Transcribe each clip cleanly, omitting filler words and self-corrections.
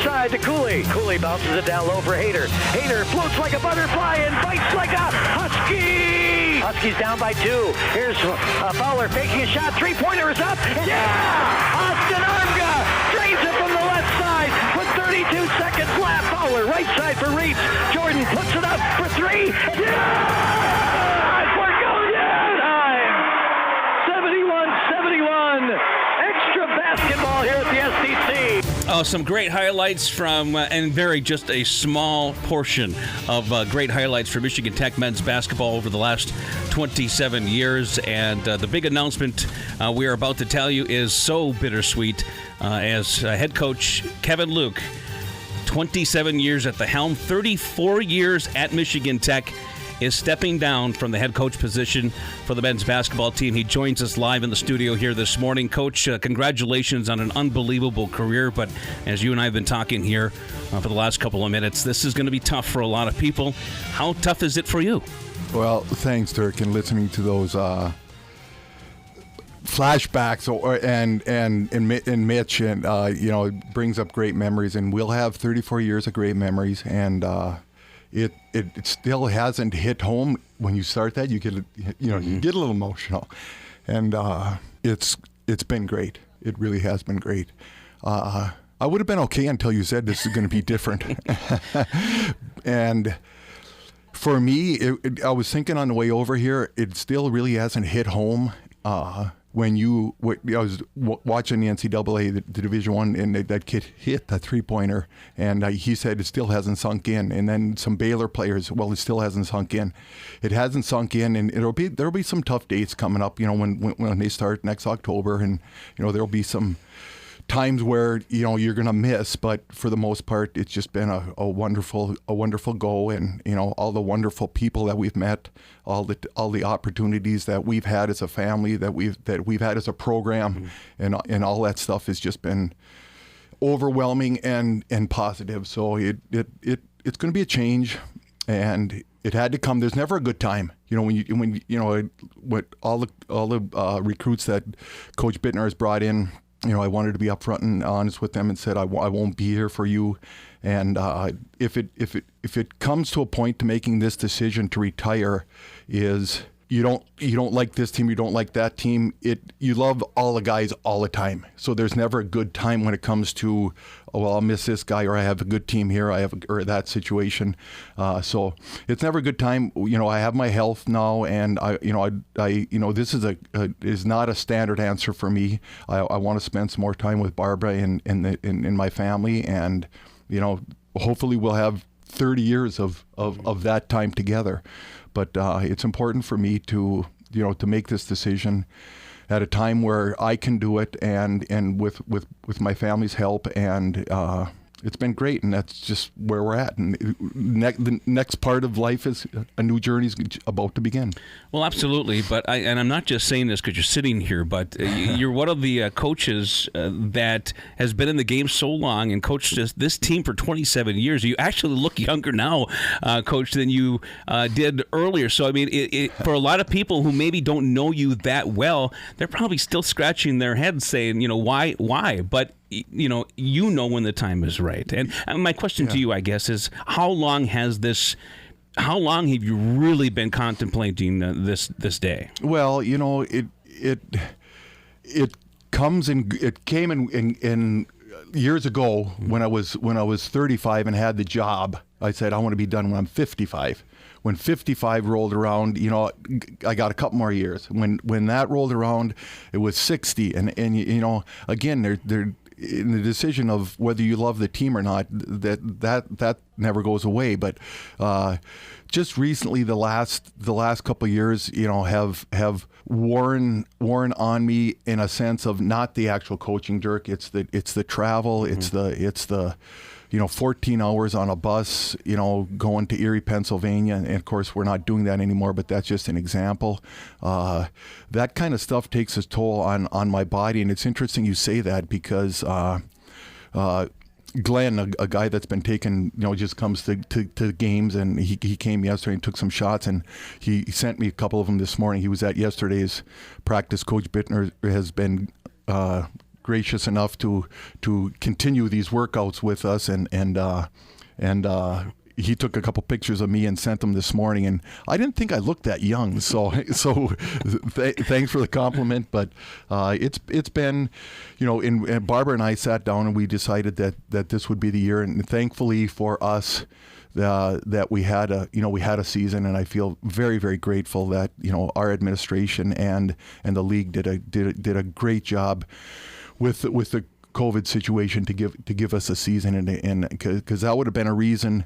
side to Cooley. Cooley bounces it down low for Hayter. Hayter floats like a butterfly and bites like a husky. Huskies down by 2. Here's Fowler faking a shot. Three-pointer is up. Yeah! Austin Armga drains it from the left side with 32 seconds left. Fowler right side for Reitz. Jordan puts it up for 3. Yeah! We're going time! 71-71. Extra basketball here at the SDC. Oh, some great highlights from, and just a small portion of great highlights for Michigan Tech men's basketball over the last 27 years. And the big announcement we are about to tell you is so bittersweet as head coach Kevin Luke, 27 years at the helm, 34 years at Michigan Tech, is stepping down from the head coach position for the men's basketball team. He joins us live in the studio here this morning. Coach, congratulations on an unbelievable career, but as you and I have been talking here for the last couple of minutes, this is going to be tough for a lot of people. How tough is it for you? Well, thanks, Dirk, and listening to those flashbacks and Mitch, and it brings up great memories, and we'll have 34 years of great memories, and it still hasn't hit home. When you start that, you get you get a little emotional, and it's been great. It really has been great. I would have been okay until you said this is going to be different, and for me, I was thinking on the way over here, it still really hasn't hit home. When I was watching the NCAA, the Division I, and that kid hit that three-pointer, and he said it still hasn't sunk in. And then some Baylor players, well, it still hasn't sunk in. It hasn't sunk in, and there'll be some tough dates coming up. When they start next October, and there'll be some times where you're going to miss, but for the most part, it's just been a wonderful go, and all the wonderful people that we've met, all the opportunities that we've had as a family, that we've had as a program, and all that stuff has just been overwhelming and positive. So it's going to be a change, and it had to come. There's never a good time. When all the recruits that Coach Bittner has brought in. I wanted to be upfront and honest with them and said I won't be here for you. And if it comes to a point to making this decision to retire, is you don't like this team, you don't like that team. You love all the guys all the time. So there's never a good time when it comes to I'll miss this guy, or I have a good team here, or that situation. So it's never a good time. I have my health now, and this is not a standard answer for me. I want to spend some more time with Barbara and my family, and hopefully we'll have 30 years of that time together. But it's important for me to make this decision at a time where I can do it, and with my family's help, and it's been great, and that's just where we're at. And the next part of life is a new journey is about to begin. Well, absolutely, but I'm not just saying this because you're sitting here, but you're one of the coaches that has been in the game so long and coached this team for 27 years. You actually look younger now, Coach, than you did earlier. So, I mean, for a lot of people who maybe don't know you that well, they're probably still scratching their heads saying, why? But when the time is right. And my question to you, I guess, is how long have you really been contemplating this day? Well, it came in years ago when I was 35 and had the job. I said I want to be done when I'm 55. When 55 rolled around, I got a couple more years. When that rolled around, it was 60, and again, they're in the decision of whether you love the team or not, that never goes away. But just recently, the last couple of years, have worn on me in a sense of not the actual coaching, Dirk. It's the travel. Mm-hmm. It's the 14 hours on a bus, going to Erie, Pennsylvania. And of course, we're not doing that anymore, but that's just an example. That kind of stuff takes its toll on my body. And it's interesting you say that because Glenn, a guy that's been taking, just comes to games, and he came yesterday and took some shots, and he sent me a couple of them this morning. He was at yesterday's practice. Coach Bittner has been gracious enough to continue these workouts with us, and he took a couple pictures of me and sent them this morning, and I didn't think I looked that young. So thanks for the compliment. But it's been, and Barbara and I sat down and we decided that this would be the year, and thankfully for us, that we had a season, and I feel very, very grateful that our administration and the league did a great job with the COVID situation to give us a season, and because that would have been a reason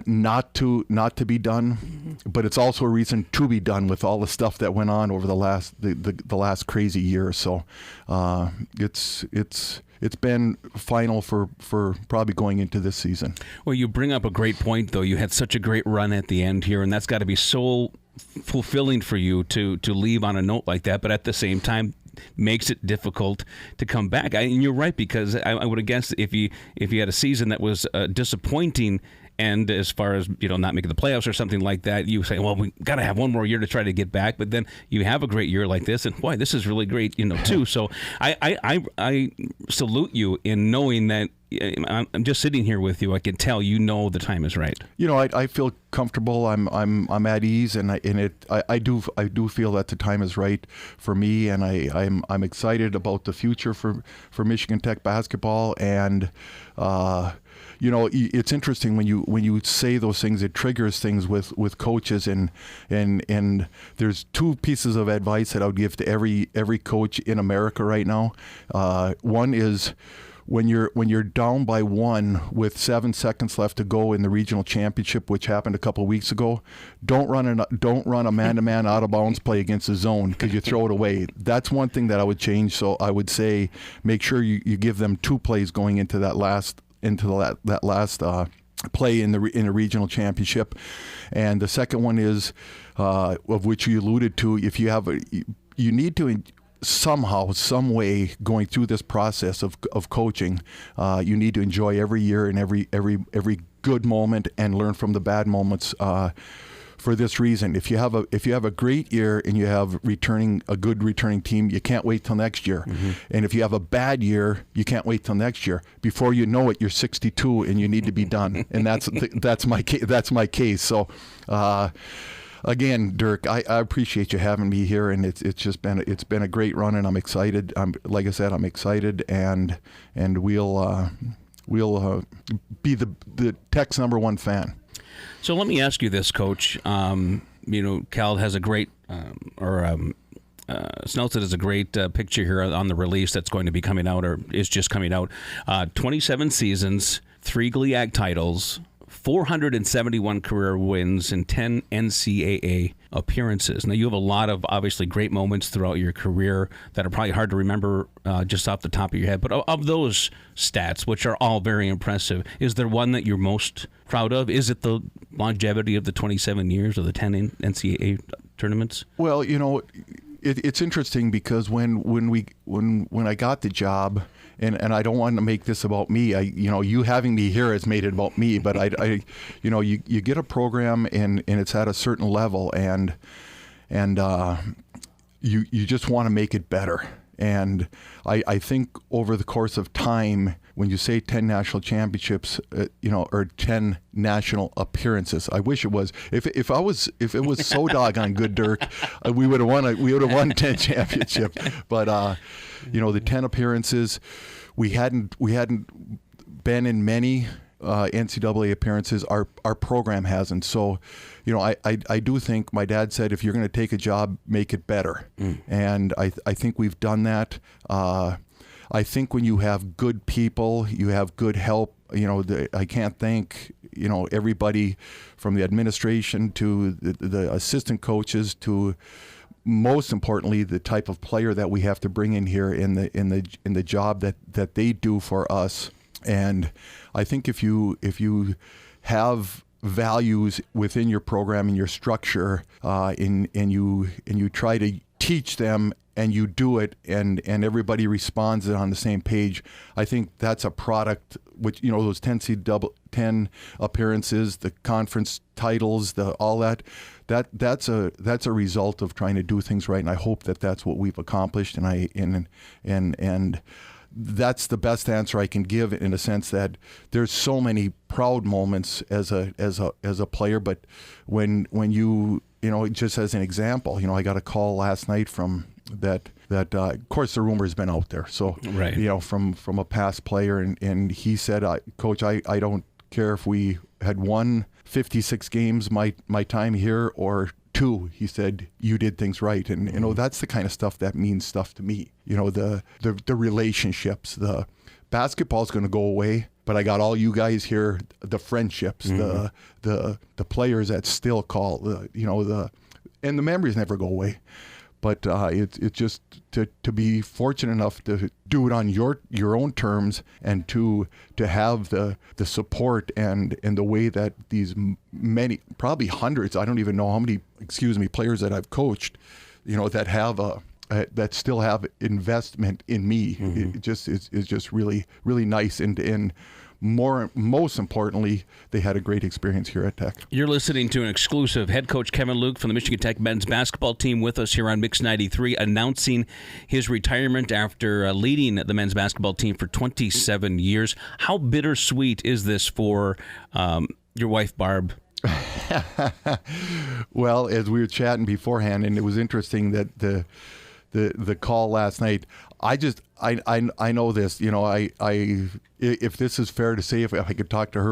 not to be done, but it's also a reason to be done with all the stuff that went on over the last crazy year. So it's been final for probably going into this season. Well, you bring up a great point, though. You had such a great run at the end here, and that's got to be so fulfilling for you to leave on a note like that, but at the same time makes it difficult to come back. And you're right, because I would have guessed if you had a season that was disappointing, and as far as not making the playoffs or something like that, you say, well, we got to have one more year to try to get back. But then you have a great year like this, and boy, this is really great, too. So I salute you in knowing that. I'm just sitting here with you. I can tell the time is right. I feel comfortable. I'm at ease, and I do feel that the time is right for me, and I'm excited about the future for Michigan Tech basketball. And it's interesting when you say those things, it triggers things with coaches, and there's two pieces of advice that I would give to every coach in America right now. One is, when you're down by one with 7 seconds left to go in the regional championship, which happened a couple of weeks ago, don't run a man-to-man out of bounds play against the zone, because you throw it away. That's one thing that I would change. So I would say make sure you give them 2 plays going into that last play in the regional championship. And the second one is, of which you alluded to, if you need to somehow, some way, going through this process of coaching, you need to enjoy every year and every good moment, and learn from the bad moments. For this reason, if you have a great year and you have a good returning team, you can't wait till next year. Mm-hmm. And if you have a bad year, you can't wait till next year. Before you know it, you're 62 and you need to be done. And that's my case. So. Again, Dirk, I appreciate you having me here, and it's been a great run, and I'm excited. Like I said, I'm excited, and we'll be the Tech's #1 fan. So let me ask you this, Coach. Cal has a great, Snelson has a great picture here on the release that's going to be coming out, or is just coming out. 27 seasons, 3 GLIAC titles, 471 career wins, and 10 NCAA appearances. Now, you have a lot of obviously great moments throughout your career that are probably hard to remember just off the top of your head. But of those stats, which are all very impressive, is there one that you're most proud of? Is it the longevity of the 27 years of the 10 NCAA tournaments? Well, it's interesting, because when I got the job, and I don't want to make this about me. You having me here has made it about me. But you get a program and it's at a certain level, and you just want to make it better. And I think over the course of time, when you say 10 national championships, or 10 national appearances, I wish it was. If it was so doggone good, Dirk, we would have won 10 championships. But the 10 appearances, we hadn't been in many NCAA appearances. Our program hasn't. So, I do think my dad said, if you're going to take a job, make it better. And I think we've done that. I think when you have good people, you have good help. I can't thank everybody from the administration to the assistant coaches to, most importantly, the type of player that we have to bring in here in the job that they do for us. And I think if you have values within your program and your structure, and you try to teach them, and you do it, and everybody responds on the same page, I think that's a product. Which those 10 appearances, the conference titles, all that's a result of trying to do things right, and I hope that that's what we've accomplished. And that's the best answer I can give, in a sense that there's so many proud moments as a player. But when you just as an example, I got a call last night from that of course the rumor has been out there. So right. From a past player, and he said, Coach, I don't care if we had won 56 games my time here or 2. He said, you did things right. And that's the kind of stuff that means stuff to me. The relationships, the basketball's going to go away, but I got all you guys here, the friendships, the players that still call, and the memories never go away. But it's just to be fortunate enough to do it on your own terms, and to have the support and the way that these many, probably hundreds, I don't even know how many, players that I've coached, that have that still have investment in me. It just is just really, really nice, and most importantly, they had a great experience here at Tech. You're listening to an exclusive head coach Kevin Luke from the Michigan Tech men's basketball team with us here on Mix 93, announcing his retirement after leading the men's basketball team for 27 years. How bittersweet is this for your wife, Barb? Well, as we were chatting beforehand, and it was interesting that the call last night, I know this, if this is fair to say, if I could talk to her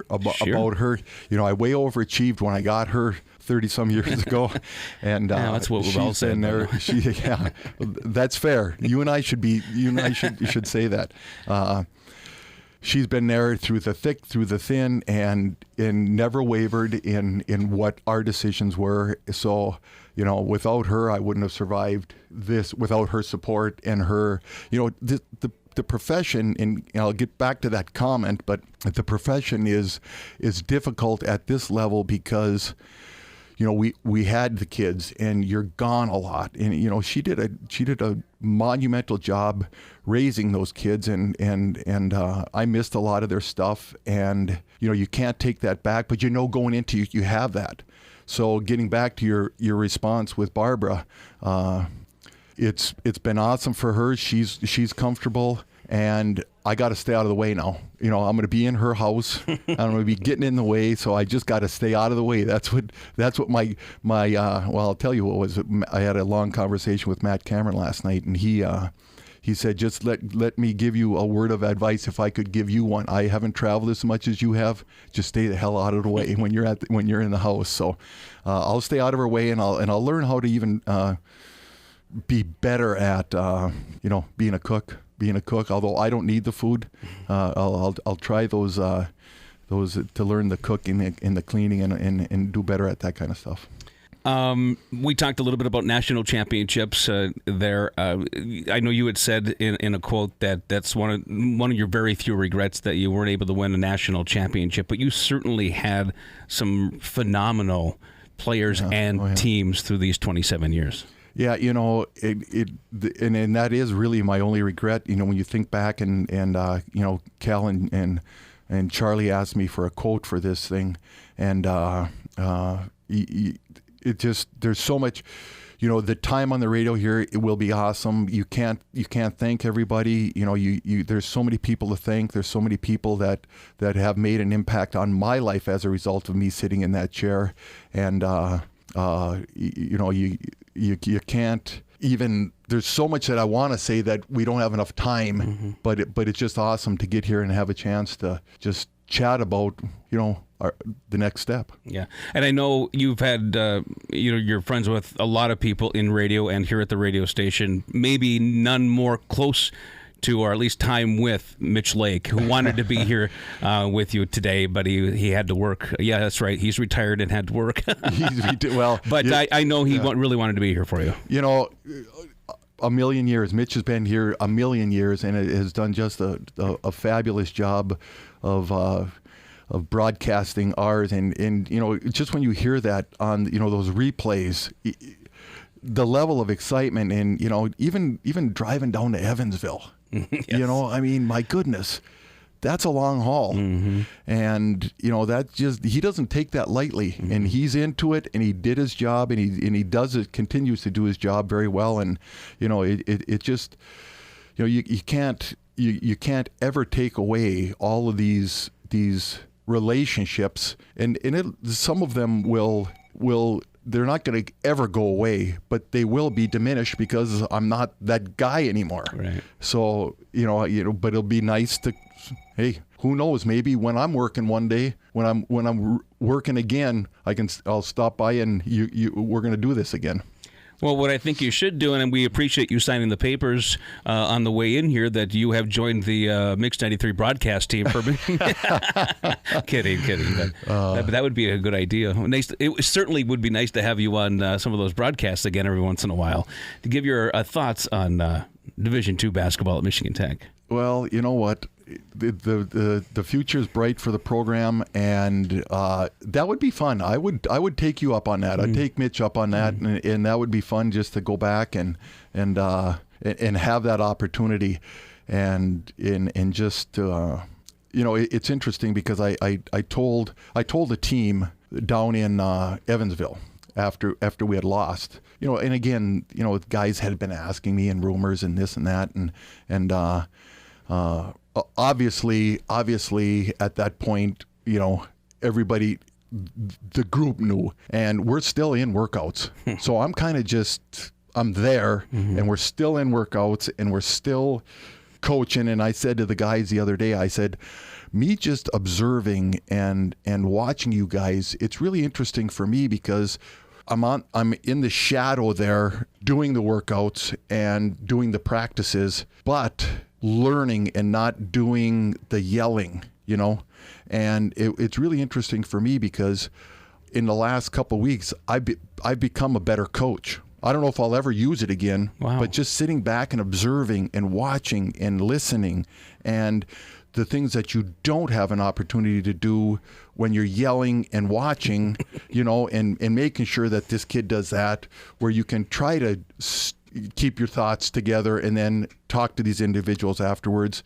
about her, I way overachieved when I got her 30 some years ago, and that's what we've all said. There, that's fair. You and I should say that. She's been there through the thick, through the thin, and never wavered in what our decisions were. So, without her, I wouldn't have survived this. Without her support and her, the profession, and I'll get back to that comment, but the profession is difficult at this level because, we had the kids, and you're gone a lot, and she did a monumental job raising those kids, and I missed a lot of their stuff, and you can't take that back, but going into you have that. So getting back to your response with Barbara, it's been awesome for her. She's comfortable, and I got to stay out of the way now. I'm going to be in her house. I'm going to be getting in the way, so I just got to stay out of the way. That's what my well, I'll tell you what was. I had a long conversation with Matt Cameron last night, and he said, just let me give you a word of advice if I could give you one. I haven't traveled as much as you have. Just stay the hell out of the way when you're in the house. So I'll stay out of her way, and I'll learn how to even be better at being a cook. Although I don't need the food, I'll try those to learn the cooking and the cleaning and do better at that kind of stuff. We talked a little bit about national championships there. I know you had said in a quote that that's one of your very few regrets that you weren't able to win a national championship, but you certainly had some phenomenal players and teams through these 27 years. Yeah, and that is really my only regret. When you think back, and Cal and Charlie asked me for a quote for this thing, and it just, there's so much. The time on the radio here, it will be awesome. You can't thank everybody. There's so many people to thank. There's so many people that have made an impact on my life as a result of me sitting in that chair, and you can't even, there's so much that I want to say that we don't have enough time, but it's just awesome to get here and have a chance to just chat about, the next step. Yeah. And I know you've had, you're friends with a lot of people in radio and here at the radio station, maybe none more close to, or at least time with, Mitch Lake, who wanted to be here with you today, but he had to work. Yeah, that's right. He's retired and had to work. But I know he really wanted to be here for you. A million years. Mitch has been here a million years, and it has done just a fabulous job of broadcasting ours. And just when you hear that on those replays, the level of excitement, and even driving down to Evansville. Yes. My goodness, that's a long haul. And that just, he doesn't take that lightly, and he's into it, and he did his job, and he does it, continues to do his job very well. And it just, you can't ever take away all of these relationships, and some of them will they're not going to ever go away, but they will be diminished because I'm not that guy anymore. Right. So but it'll be nice to, hey, who knows? Maybe when I'm working one day, when I'm working again, I'll stop by and we're going to do this again. Well, what I think you should do, and we appreciate you signing the papers on the way in here, that you have joined the Mix 93 broadcast team. For kidding. But that would be a good idea. It certainly would be nice to have you on some of those broadcasts again every once in a while to give your thoughts on Division II basketball at Michigan Tech. Well, you know what? The future is bright for the program, and that would be fun. I would take you up on that. I'd take Mitch up on that, and that would be fun just to go back and have that opportunity, and just it's interesting because I told the team down in Evansville after we had lost, and again, guys had been asking me and rumors and this and that, and obviously at that point, everybody, the group knew, and we're still in workouts. So I'm kind of I'm there, and we're still in workouts, and we're still coaching. And I said to the guys the other day, I said, me just observing and watching you guys, it's really interesting for me because I'm in the shadow there doing the workouts and doing the practices, but learning and not doing the yelling, and it's really interesting for me because in the last couple of weeks, I've become a better coach. I don't know if I'll ever use it again, but just sitting back and observing and watching and listening, and the things that you don't have an opportunity to do when you're yelling and watching, and making sure that this kid does that, where you can try to keep your thoughts together and then talk to these individuals afterwards.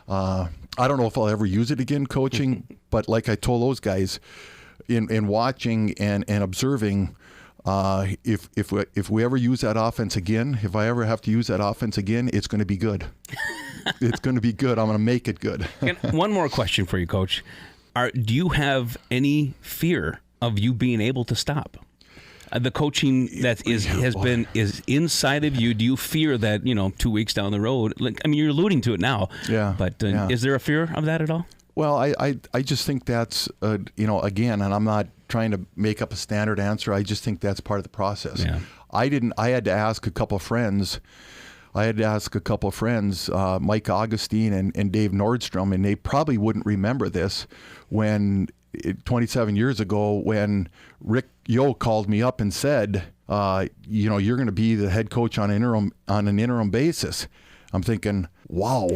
I don't know if I'll ever use it again, coaching, but like I told those guys, in watching and observing, if we ever use that offense again, if I ever have to use that offense again, it's going to be good. It's going to be good. I'm going to make it good. One more question for you, Coach. Do you have any fear of you being able to stop? The coaching that is inside of you. Do you fear that 2 weeks down the road? You're alluding to it now. Yeah. But is there a fear of that at all? Well, I just think that's again, and I'm not trying to make up a standard answer. I just think that's part of the process. Yeah. I had to ask a couple of friends. Mike Augustine and Dave Nordstrom, and they probably wouldn't remember this when 27 years ago when Rick Yo called me up and said, you're going to be the head coach on an interim basis. I'm thinking, wow,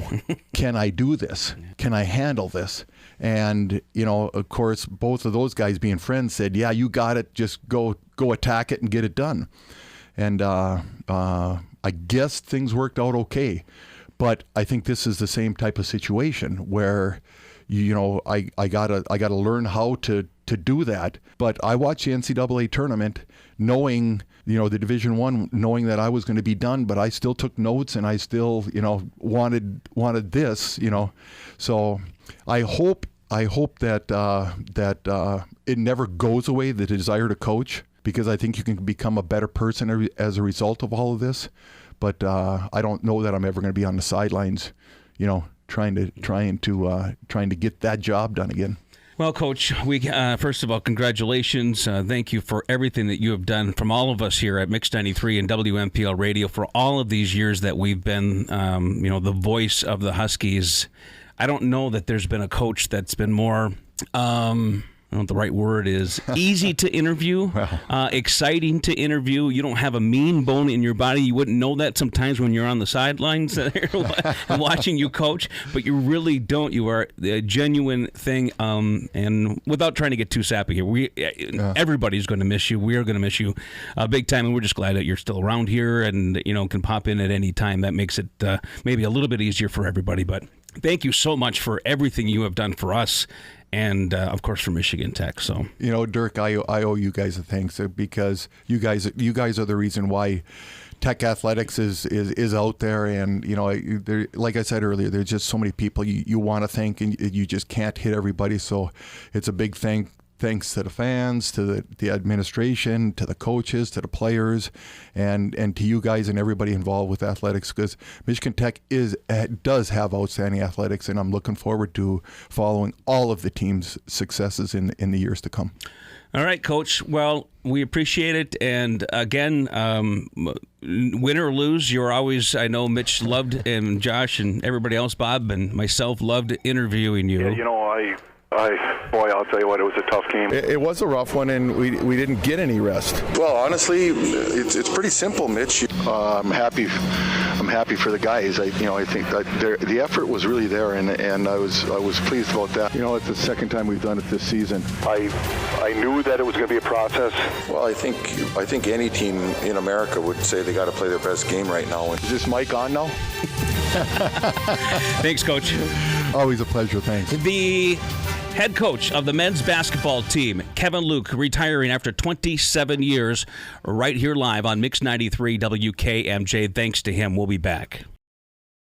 can I do this? Can I handle this? And, of course, both of those guys being friends said, yeah, you got it. Just go attack it and get it done. And I guess things worked out okay. But I think this is the same type of situation where, I gotta learn how to do that. But I watched the NCAA tournament knowing, the Division I, knowing that I was going to be done, but I still took notes and I still, wanted this, So I hope that it never goes away, the desire to coach, because I think you can become a better person as a result of all of this. But I don't know that I'm ever going to be on the sidelines, trying to get that job done again. Well, Coach, we first of all, congratulations. Thank you for everything that you have done from all of us here at Mix 93 and WMPL Radio for all of these years that we've been, the voice of the Huskies. I don't know that there's been a coach that's been more, I don't know what the right word is, easy to interview, exciting to interview. You don't have a mean bone in your body. You wouldn't know that sometimes when you're on the sidelines watching you coach, but you really don't. You are a genuine thing, and without trying to get too sappy here, everybody's going to miss you. We are going to miss you big time, and we're just glad that you're still around here and can pop in at any time. That makes it maybe a little bit easier for everybody, but thank you so much for everything you have done for us and of course for Michigan Tech. So Dirk, I owe you guys a thanks because you guys are the reason why Tech athletics is out there, and like I said earlier, there's just so many people you want to thank, and you just can't hit everybody. So it's a big thanks to the fans, to the administration, to the coaches, to the players, and to you guys and everybody involved with athletics, because Michigan Tech does have outstanding athletics, and I'm looking forward to following all of the team's successes in the years to come. All right, Coach. Well, we appreciate it. And again, win or lose, you're always, I know Mitch loved, and Josh and everybody else, Bob and myself, loved interviewing you. Yeah, I'll tell you what, it was a tough game. It was a rough one, and we didn't get any rest. Well, honestly, it's pretty simple, Mitch. I'm happy for the guys. I think that the effort was really there, and I was pleased about that. It's the second time we've done it this season. I knew that it was going to be a process. Well, I think any team in America would say they got to play their best game right now. Is this mic on now? Thanks, Coach. Always a pleasure. Thanks. The head coach of the men's basketball team, Kevin Luke, retiring after 27 years, right here live on Mix 93 WKMJ. Thanks to him. We'll be back.